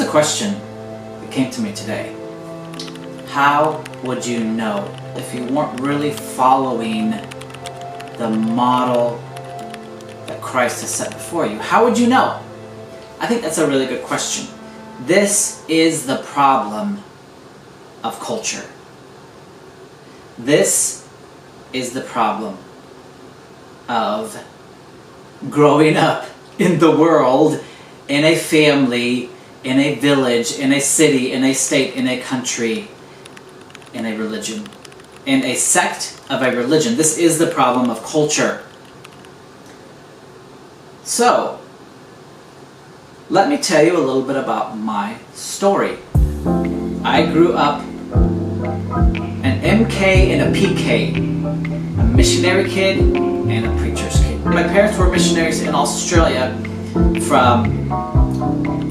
question that came to me today. How would you know if you weren't really following the model that Christ has set before you? How would you know? I think that's a really good question. This is the problem of culture. This is the problem of growing up in the world, in a family, in a village, in a city, in a state, in a country, in a religion, in a sect of a religion. This is the problem of culture. So, let me tell you a little bit about my story. I grew up an MK and a PK, a missionary kid and a preacher's kid. My parents were missionaries in Australia from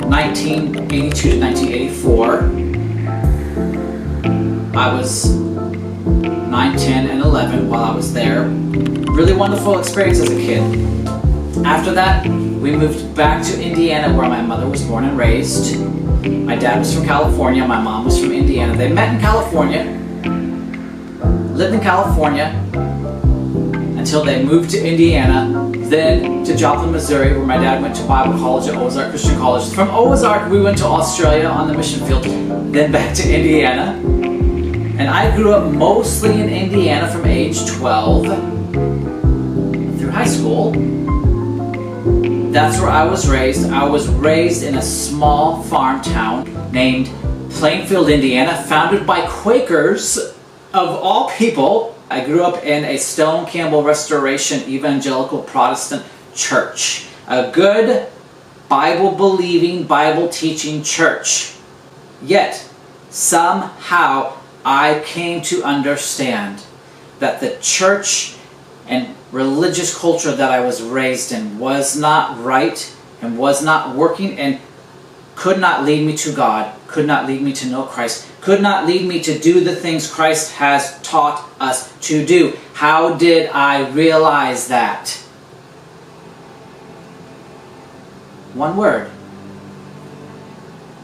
1982 to 1984. I was 9, 10, and 11 while I was there. Really wonderful experience as a kid. After that, we moved back to Indiana where my mother was born and raised. My dad was from California, my mom was from Indiana. They met in California, lived in California until they moved to Indiana, then to Joplin, Missouri, where my dad went to Bible college at Ozark Christian College. From Ozark, we went to Australia on the mission field, then back to Indiana. And I grew up mostly in Indiana from age 12 through high school. That's where I was raised. I was raised in a small farm town named Plainfield, Indiana, founded by Quakers, of all people. I grew up in a Stone Campbell Restoration Evangelical Protestant church. A good Bible-believing, Bible-teaching church. Yet, somehow, I came to understand that the church and religious culture that I was raised in was not right and was not working and could not lead me to God, could not lead me to know Christ, could not lead me to do the things Christ has taught us to do. How did I realize that? One word: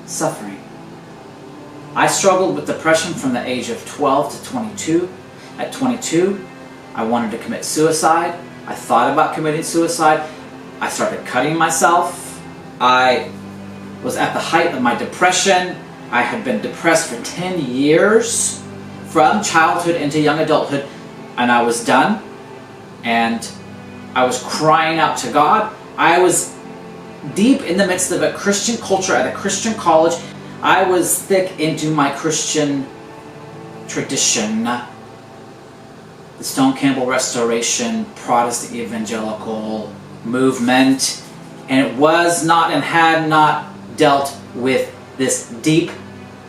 suffering. I struggled with depression from the age of 12 to 22. At 22, I wanted to commit suicide. I thought about committing suicide. I started cutting myself. I was at the height of my depression. I had been depressed for 10 years, from childhood into young adulthood, and I was done. And I was crying out to God. I was deep in the midst of a Christian culture at a Christian college. I was thick into my Christian tradition. The Stone Campbell Restoration Protestant Evangelical movement, and it was not and had not dealt with this deep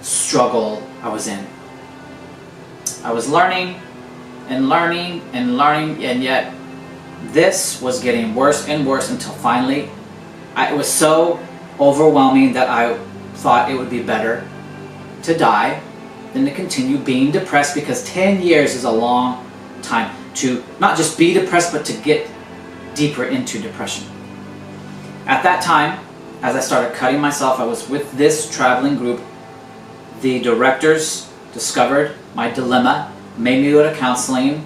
struggle I was in. I was learning and learning and learning, and yet this was getting worse and worse until finally it was so overwhelming that I thought it would be better to die than to continue being depressed, because 10 years is a long time to not just be depressed, but to get deeper into depression. At that time, as I started cutting myself, I was with this traveling group. The directors discovered my dilemma, made me go to counseling.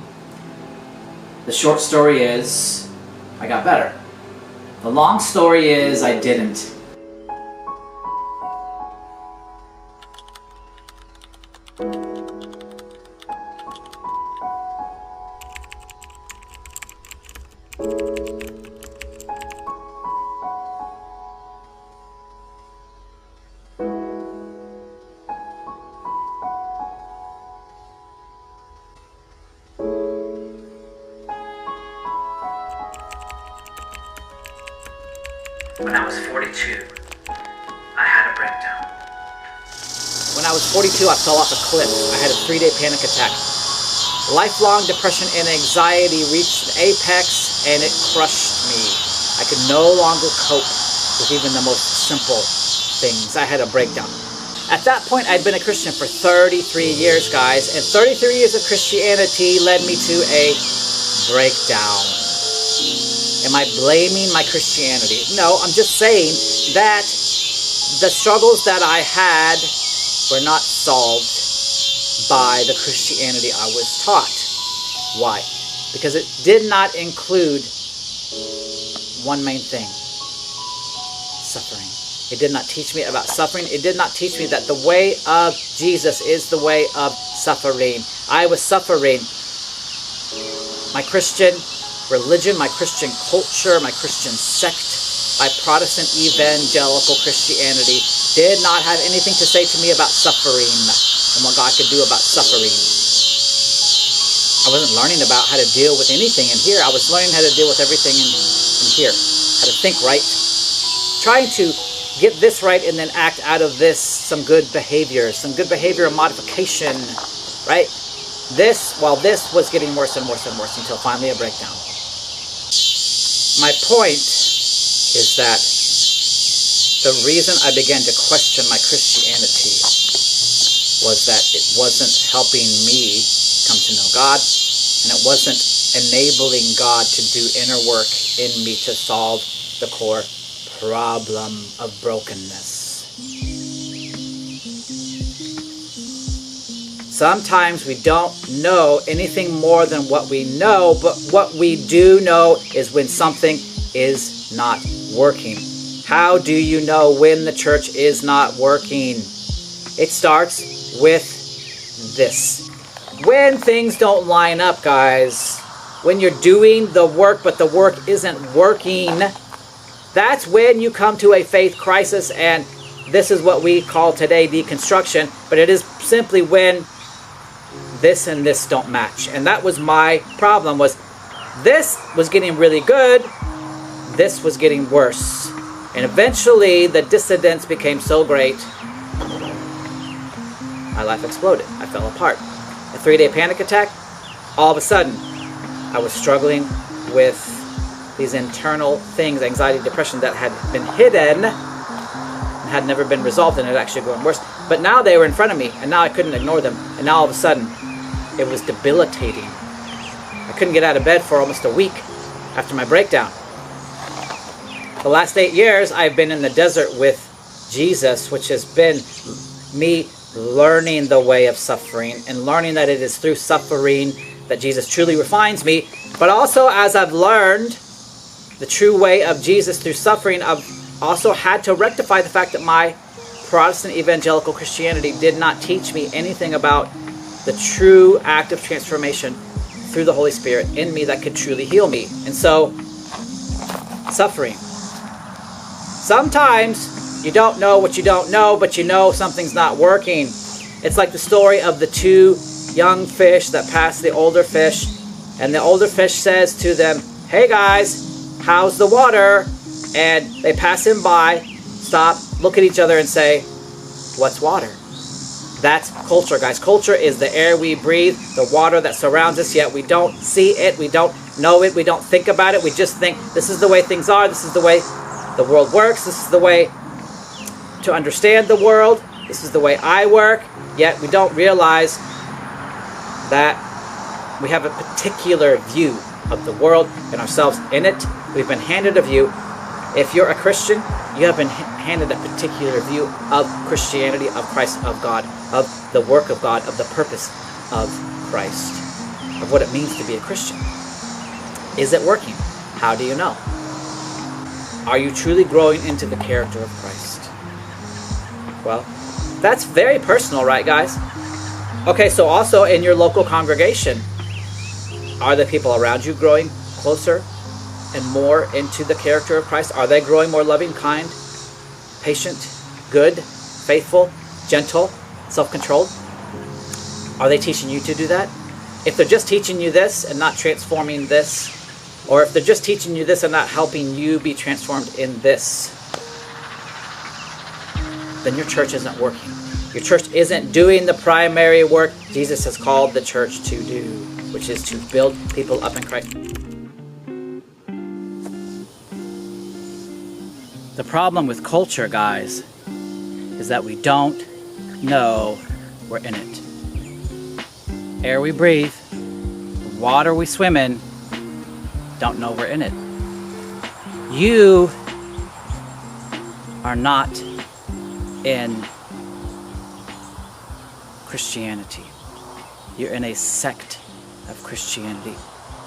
The short story is, I got better. The long story is, I didn't. When I was 42, I had a breakdown. When I was 42, I fell off a cliff. I had a 3-day panic attack. Lifelong depression and anxiety reached an apex, and it crushed me. I could no longer cope with even the most simple things. I had a breakdown. At that point, I'd been a Christian for 33 years, guys, and 33 years of Christianity led me to a breakdown. Am I blaming my Christianity? No, I'm just saying that the struggles that I had were not solved by the Christianity I was taught. Why? Because it did not include one main thing: suffering. It did not teach me about suffering. It did not teach me that the way of Jesus is the way of suffering. I was suffering. My Christian religion, my Christian culture, my Christian sect, my Protestant evangelical Christianity did not have anything to say to me about suffering and what God could do about suffering. I wasn't learning about how to deal with anything in here. I was learning how to deal with everything in here. How to think right. Trying to get this right and then act out of this some good behavior modification, right? This was getting worse and worse and worse until finally a breakdown. My point is that the reason I began to question my Christianity was that it wasn't helping me come to know God, and it wasn't enabling God to do inner work in me to solve the core problem of brokenness. Sometimes we don't know anything more than what we know, but what we do know is when something is not working. How do you know when the church is not working? It starts with this. When things don't line up, guys, when you're doing the work but the work isn't working, that's when you come to a faith crisis, and this is what we call today deconstruction, but it is simply when this and this don't match. And that was my problem, was this was getting really good, this was getting worse. And eventually the dissidence became so great, my life exploded. I fell apart. A 3-day panic attack, all of a sudden I was struggling with these internal things, anxiety, depression, that had been hidden and had never been resolved, and it actually going worse. But now they were in front of me, and now I couldn't ignore them. And now all of a sudden, it was debilitating. I couldn't get out of bed for almost a week after my breakdown. The last 8 years, I've been in the desert with Jesus, which has been me learning the way of suffering and learning that it is through suffering that Jesus truly refines me. But also, as I've learned the true way of Jesus through suffering, I've also had to rectify the fact that my Protestant evangelical Christianity did not teach me anything about the true act of transformation through the Holy Spirit in me that could truly heal me. And so, suffering. Sometimes you don't know what you don't know, but you know something's not working. It's like the story of the 2 young fish that pass the older fish, and the older fish says to them, "Hey guys, how's the water?" And they pass him by, stop, look at each other and say, "What's water?" That's culture, guys. Culture is the air we breathe, the water that surrounds us, yet we don't see it, we don't know it, we don't think about it. We just think this is the way things are, this is the way the world works, this is the way to understand the world, this is the way I work, yet we don't realize that we have a particular view of the world and ourselves in it. We've been handed a view. If you're a Christian, you have been handed a particular view of Christianity, of Christ, of God, of the work of God, of the purpose of Christ, of what it means to be a Christian. Is it working? How do you know? Are you truly growing into the character of Christ? Well, that's very personal, right, guys? Okay, so also in your local congregation, are the people around you growing closer and more into the character of Christ? Are they growing more loving, kind, patient, good, faithful, gentle, self-controlled? Are they teaching you to do that? If they're just teaching you this and not transforming this, or if they're just teaching you this and not helping you be transformed in this, then your church isn't working. Your church isn't doing the primary work Jesus has called the church to do, which is to build people up in Christ. The problem with culture, guys, is that we don't know we're in it. Air we breathe, water we swim in, don't know we're in it. You are not in Christianity. You're in a sect of Christianity.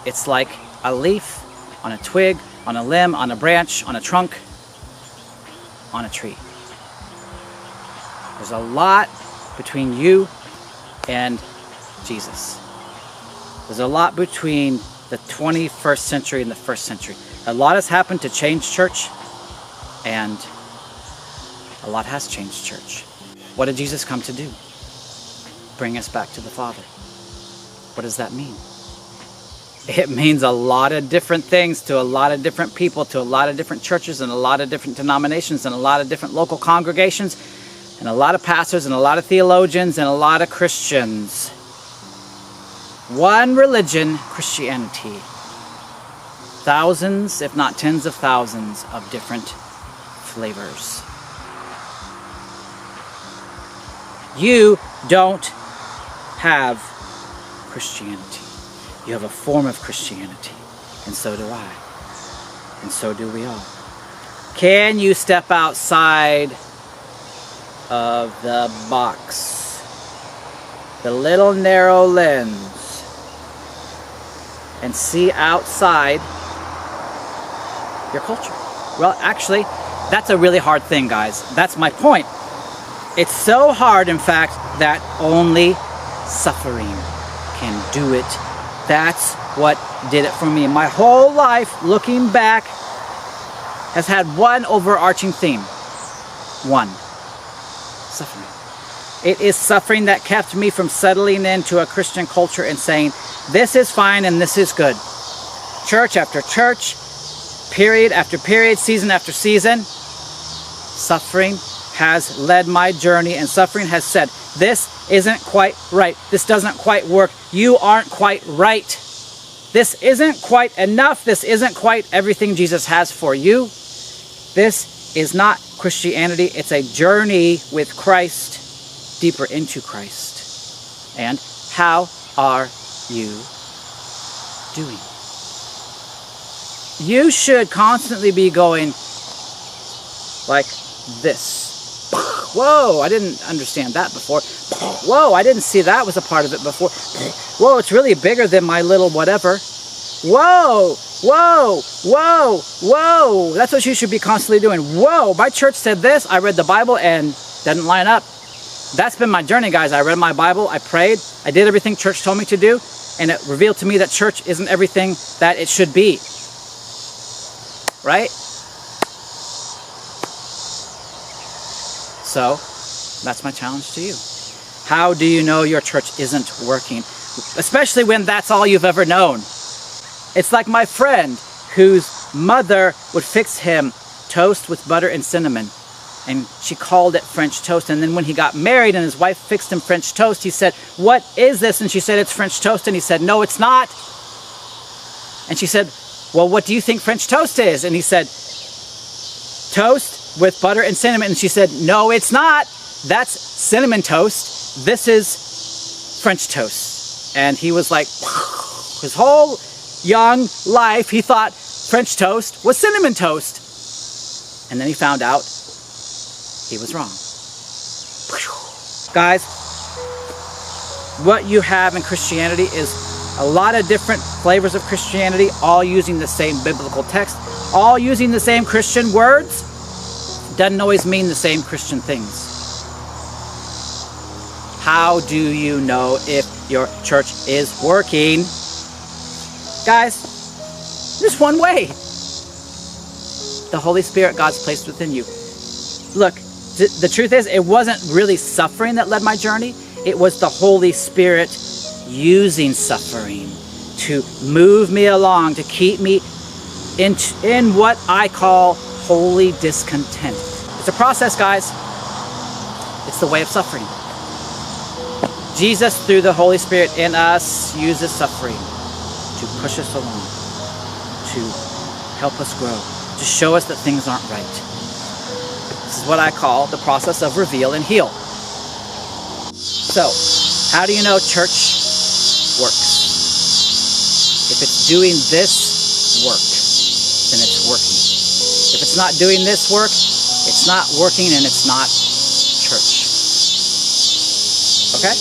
It's like a leaf on a twig, on a limb, on a branch, on a trunk, on a tree. There's a lot between you and Jesus. There's a lot between the 21st century and the first century. A lot has happened to change church, and a lot has changed church. What did Jesus come to do? Bring us back to the Father. What does that mean? It means a lot of different things to a lot of different people, to a lot of different churches and a lot of different denominations and a lot of different local congregations and a lot of pastors and a lot of theologians and a lot of Christians. One religion, Christianity. Thousands, if not tens of thousands, of different flavors. You don't have Christianity. You have a form of Christianity, and so do I, and so do we all. Can you step outside of the box, the little narrow lens, and see outside your culture? Well, actually, that's a really hard thing, guys. That's my point. It's so hard, in fact, that only suffering can do it. That's what did it for me. My whole life, looking back, has had one overarching theme. One. Suffering. It is suffering that kept me from settling into a Christian culture and saying, this is fine and this is good. Church after church, period after period, season after season, suffering has led my journey, and suffering has said, this isn't quite right. This doesn't quite work. You aren't quite right. This isn't quite enough. This isn't quite everything Jesus has for you. This is not Christianity. It's a journey with Christ, deeper into Christ. And how are you doing? You should constantly be going like this. Whoa, I didn't understand that before. Whoa, I didn't see that was a part of it before. Whoa, it's really bigger than my little whatever. Whoa, whoa, whoa, whoa. That's what you should be constantly doing. Whoa, my church said this. I read the Bible and didn't line up. That's been my journey, guys. I read my Bible, I prayed, I did everything church told me to do, and it revealed to me that church isn't everything that it should be. Right? So, that's my challenge to you. How do you know your church isn't working? Especially when that's all you've ever known. It's like my friend whose mother would fix him toast with butter and cinnamon. And she called it French toast. And then when he got married and his wife fixed him French toast, he said, "What is this?" And she said, "It's French toast." And he said, "No, it's not." And she said, "Well, what do you think French toast is?" And he said, "Toast with butter and cinnamon." And she said, "No, it's not. That's cinnamon toast. This is French toast." And he was like, his whole young life, he thought French toast was cinnamon toast. And then he found out he was wrong. Guys, what you have in Christianity is a lot of different flavors of Christianity, all using the same biblical text, all using the same Christian words. Doesn't always mean the same Christian things. How do you know if your church is working? Guys, there's one way. The Holy Spirit God's placed within you. Look, the truth is, it wasn't really suffering that led my journey. It was the Holy Spirit using suffering to move me along, to keep me in what I call holy discontent. It's a process, guys. It's the way of suffering. Jesus, through the Holy Spirit in us, uses suffering to push us along, to help us grow, to show us that things aren't right. This is what I call the process of reveal and heal. So, how do you know church works? If it's doing this work, then it's working. If it's not doing this work, it's not working and it's not Okay?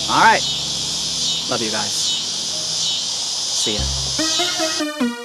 All right. Love you guys. See ya.